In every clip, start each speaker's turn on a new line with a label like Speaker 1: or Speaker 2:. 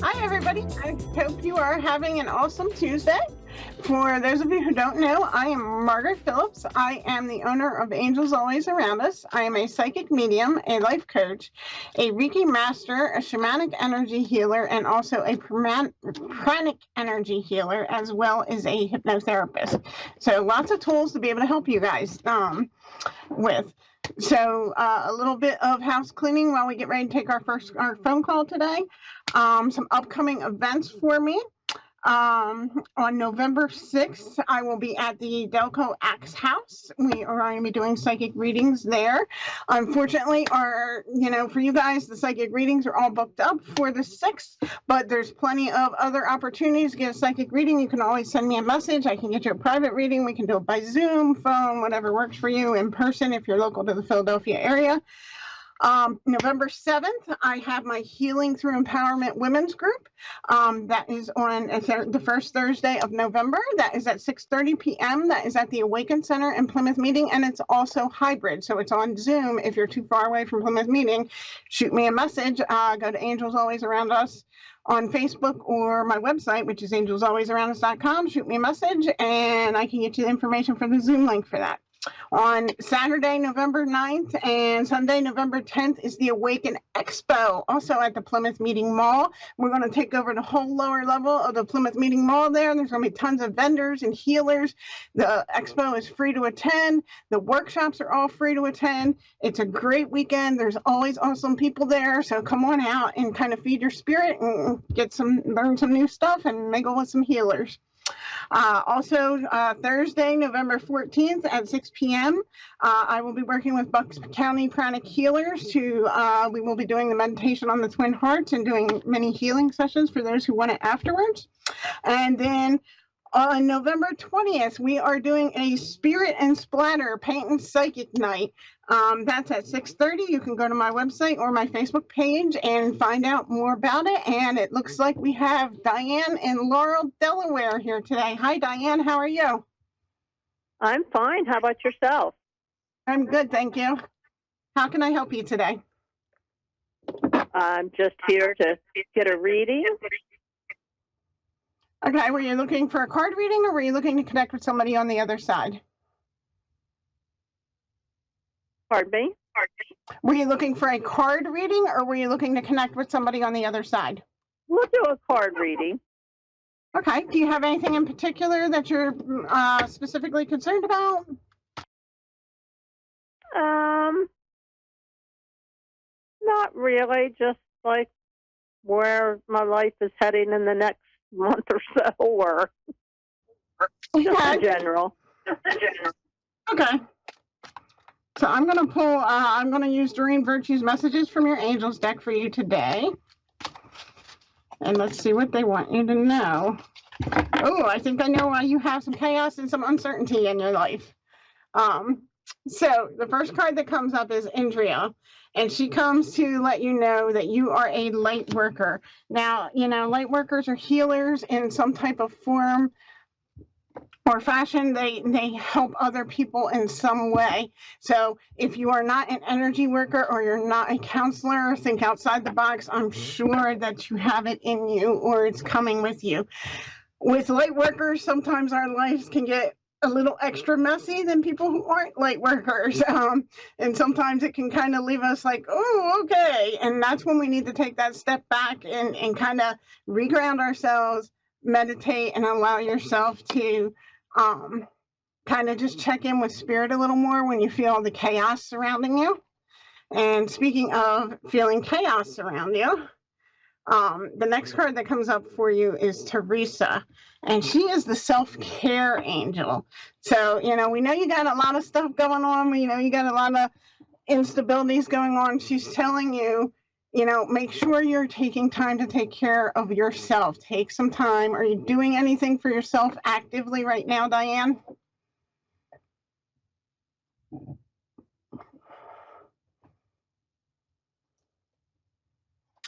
Speaker 1: Hi, everybody. I hope you are having an awesome Tuesday. For those of you who don't know, I am Margaret Phillips. I am the owner of Angels Always Around Us. I am a psychic medium, a life coach, a Reiki master, a shamanic energy healer, and also a pranic energy healer, as well as a hypnotherapist. So lots of tools to be able to help you guys with. So a little bit of house cleaning while we get ready to take our phone call today. Some upcoming events for me. On November 6th, I will be at the Delco Axe House. We are going to be doing psychic readings there. Unfortunately, for you guys, the psychic readings are all booked up for the 6th, but there's plenty of other opportunities to get a psychic reading. You can always send me a message. I can get you a private reading. We can do it by Zoom, phone, whatever works for you, in person if you're local to the Philadelphia area. November 7th, I have my Healing Through Empowerment Women's Group. That is on the first Thursday of November. That is at 6:30 p.m. That is at the Awaken Center in Plymouth Meeting, and it's also hybrid. So it's on Zoom. If you're too far away from Plymouth Meeting, shoot me a message. Go to Angels Always Around Us on Facebook or my website, which is angelsalwaysaroundus.com. Shoot me a message, and I can get you the information for the Zoom link for that. On Saturday, November 9th and Sunday, November 10th is the Awaken Expo, also at the Plymouth Meeting Mall. We're going to take over the whole lower level of the Plymouth Meeting Mall there. There's going to be tons of vendors and healers. The expo is free to attend. The workshops are all free to attend. It's a great weekend. There's always awesome people there. So come on out and kind of feed your spirit and learn some new stuff and mingle with some healers. Also, Thursday, November 14th at 6 p.m., I will be working with Bucks County Pranic Healers. We will be doing the meditation on the Twin Hearts and doing many healing sessions for those who want it afterwards. And then on November 20th, we are doing a Spirit and Splatter Paint and Psychic Night. That's at 6:30. You can go to my website or my Facebook page and find out more about it. And it looks like we have Diane in Laurel, Delaware here today. Hi, Diane. How are you?
Speaker 2: I'm fine. How about yourself?
Speaker 1: I'm good, thank you. How can I help you today?
Speaker 2: I'm just here to get a reading.
Speaker 1: Okay, were you looking for a card reading or were you looking to connect with somebody on the other side?
Speaker 2: Pardon me?
Speaker 1: Were you looking for a card reading or were you looking to connect with somebody on the other side?
Speaker 2: We'll do a card reading.
Speaker 1: Okay, do you have anything in particular that you're specifically concerned about?
Speaker 2: Not really, just like where my life is heading in the next month or so, or just in general.
Speaker 1: Okay. So I'm going to I'm going to use Doreen Virtue's messages from your angels deck for you today. And let's see what they want you to know. Oh, I think I know why you have some chaos and some uncertainty in your life. So the first card that comes up is Andrea, and she comes to let you know that you are a light worker. Now, light workers are healers in some type of form or fashion. They help other people in some way. So if you are not an energy worker or you're not a counselor, think outside the box. I'm sure that you have it in you or it's coming with you. With light workers, sometimes our lives can get a little extra messy than people who aren't light workers. And sometimes it can kind of leave us like, oh, okay. And that's when we need to take that step back and kind of reground ourselves, meditate, and allow yourself to kind of just check in with spirit a little more when you feel the chaos surrounding you. And speaking of feeling chaos surround you, the next card that comes up for you is Teresa, and she is the self-care angel. So, we know you got a lot of stuff going on. We know you got a lot of instabilities going on. She's telling you, make sure you're taking time to take care of yourself. Take some time. Are you doing anything for yourself actively right now, Diane?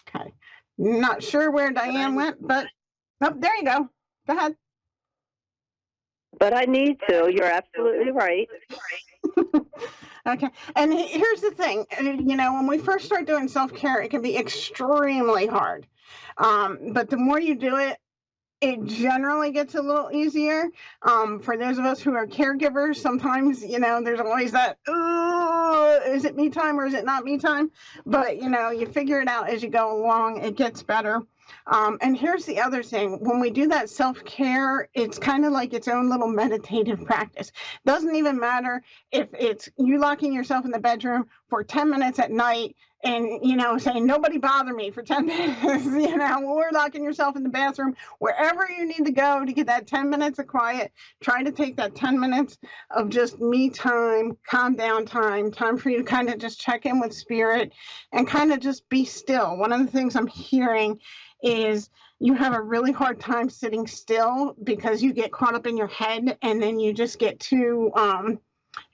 Speaker 1: Okay. Not sure where Diane went, but there you go. Go ahead.
Speaker 2: But I need to. You're absolutely right.
Speaker 1: Okay. And here's the thing. When we first start doing self-care, it can be extremely hard. But the more you do it, it generally gets a little easier. For those of us who are caregivers, sometimes, there's always that, is it me time or is it not me time? But, you figure it out as you go along. It gets better. And here's the other thing. When we do that self-care, it's kind of like its own little meditative practice. Doesn't even matter if it's you locking yourself in the bedroom for 10 minutes at night and, saying, nobody bother me for 10 minutes, or locking yourself in the bathroom, wherever you need to go to get that 10 minutes of quiet. Try to take that 10 minutes of just me time, calm down time for you to kind of just check in with spirit and kind of just be still. One of the things I'm hearing is you have a really hard time sitting still because you get caught up in your head, and then you just get too,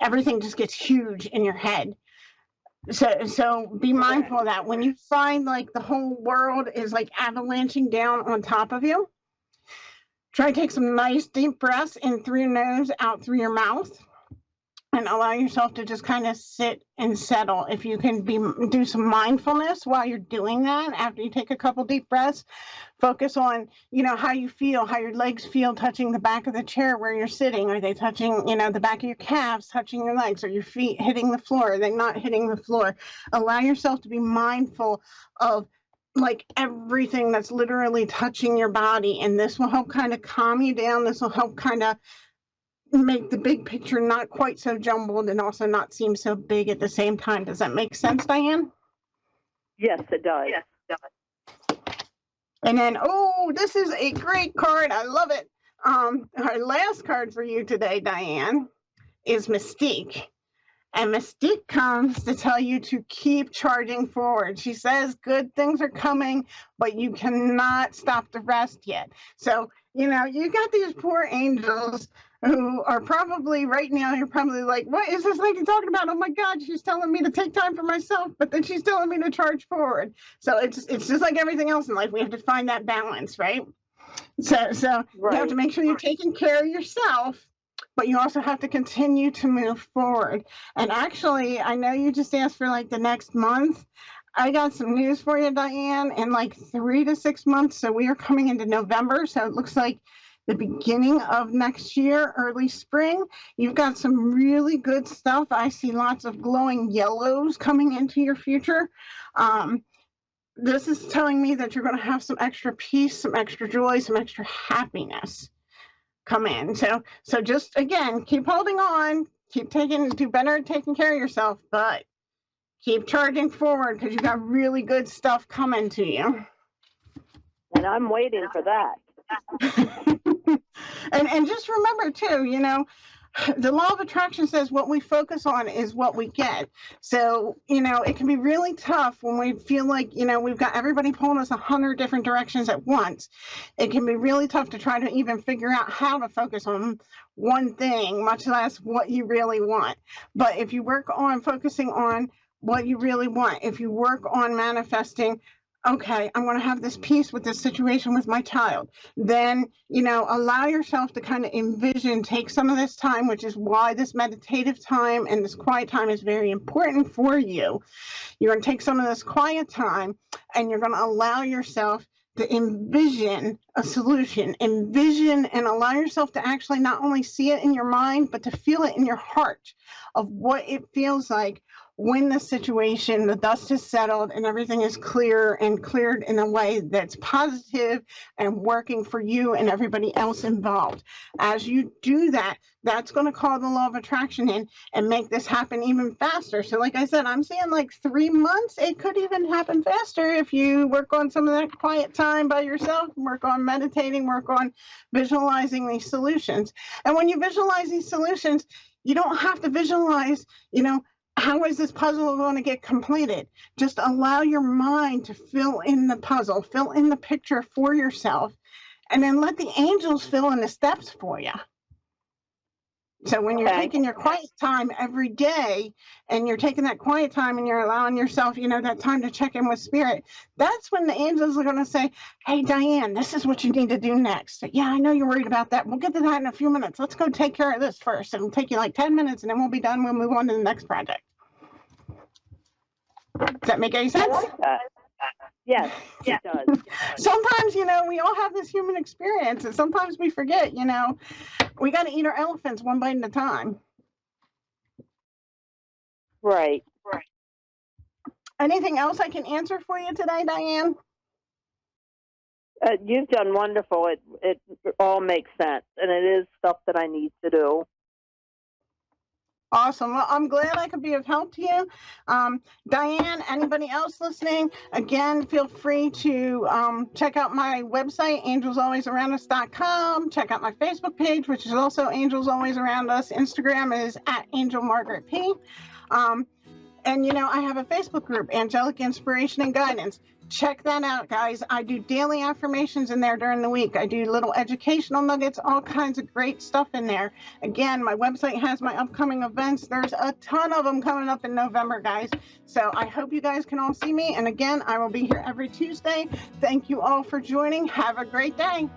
Speaker 1: everything just gets huge in your head. So be mindful of that. When you find like the whole world is like avalanching down on top of you, try to take some nice deep breaths in through your nose, out through your mouth, and allow yourself to just kind of sit and settle. If you can do some mindfulness while you're doing that, after you take a couple deep breaths, focus on, how you feel, how your legs feel touching the back of the chair where you're sitting. Are they touching, the back of your calves, touching your legs? Are your feet hitting the floor? Are they not hitting the floor? Allow yourself to be mindful of like everything that's literally touching your body. And this will help kind of calm you down. This will help kind of make the big picture not quite so jumbled and also not seem so big at the same time. Does that make sense, Diane?
Speaker 2: Yes, it does.
Speaker 3: Yes, it does.
Speaker 1: And then, this is a great card. I love it. Our last card for you today, Diane, is Mystique. And Mystique comes to tell you to keep charging forward. She says good things are coming, but you cannot stop the rest yet. So, you got these poor angels who are probably right now, you're probably like, what is this lady talking about? Oh my God, she's telling me to take time for myself, but then she's telling me to charge forward. So it's just like everything else in life. We have to find that balance, right? So right. You have to make sure you're taking care of yourself, but you also have to continue to move forward. And actually, I know you just asked for like the next month. I got some news for you, Diane, in like 3 to 6 months. So we are coming into November. So it looks like the beginning of next year, early spring. You've got some really good stuff. I see lots of glowing yellows coming into your future. This is telling me that you're going to have some extra peace, some extra joy, some extra happiness come in. So just, again, keep holding on, do better at taking care of yourself, but keep charging forward because you got really good stuff coming to you.
Speaker 2: And I'm waiting for that.
Speaker 1: and just remember too, the law of attraction says what we focus on is what we get. So, it can be really tough when we feel like, we've got everybody pulling us 100 different directions at once. It can be really tough to try to even figure out how to focus on one thing, much less what you really want. But if you work on focusing on what you really want, if you work on manifesting, okay, I'm going to have this peace with this situation with my child, then, allow yourself to kind of envision, take some of this time, which is why this meditative time and this quiet time is very important for you. You're going to take some of this quiet time and you're going to allow yourself to envision a solution, envision and allow yourself to actually not only see it in your mind, but to feel it in your heart of what it feels like when the situation, the dust is settled and everything is clear and cleared in a way that's positive and working for you and everybody else involved. As you do that, that's going to call the law of attraction in and make this happen even faster. So like I said, I'm saying like 3 months. It could even happen faster if you work on some of that quiet time by yourself, work on meditating, work on visualizing these solutions. And when you visualize these solutions, you don't have to visualize, how is this puzzle going to get completed? Just allow your mind to fill in the puzzle, fill in the picture for yourself, and then let the angels fill in the steps for you. So when you're taking your quiet time every day and you're taking that quiet time and you're allowing yourself, that time to check in with spirit, that's when the angels are going to say, hey, Diane, this is what you need to do next. Yeah, I know you're worried about that. We'll get to that in a few minutes. Let's go take care of this first. It'll take you like 10 minutes and then we'll be done. We'll move on to the next project. Does that make any sense?
Speaker 2: I like that. Yes, it does.
Speaker 1: Sometimes, we all have this human experience, and sometimes we forget, we got to eat our elephants one bite at a time.
Speaker 2: Right.
Speaker 1: Anything else I can answer for you today, Diane?
Speaker 2: You've done wonderful. It all makes sense, and it is stuff that I need to do.
Speaker 1: Awesome. Well, I'm glad I could be of help to you. Diane, anybody else listening, again, feel free to check out my website, angelsalwaysaroundus.com. Check out my Facebook page, which is also Angels Always Around Us. Instagram is at Angel Margaret P. And, I have a Facebook group, Angelic Inspiration and Guidance. Check that out, guys. I do daily affirmations in there during the week. I do little educational nuggets, all kinds of great stuff in there. Again, my website has my upcoming events. There's a ton of them coming up in November, guys. So I hope you guys can all see me. And again, I will be here every Tuesday. Thank you all for joining. Have a great day.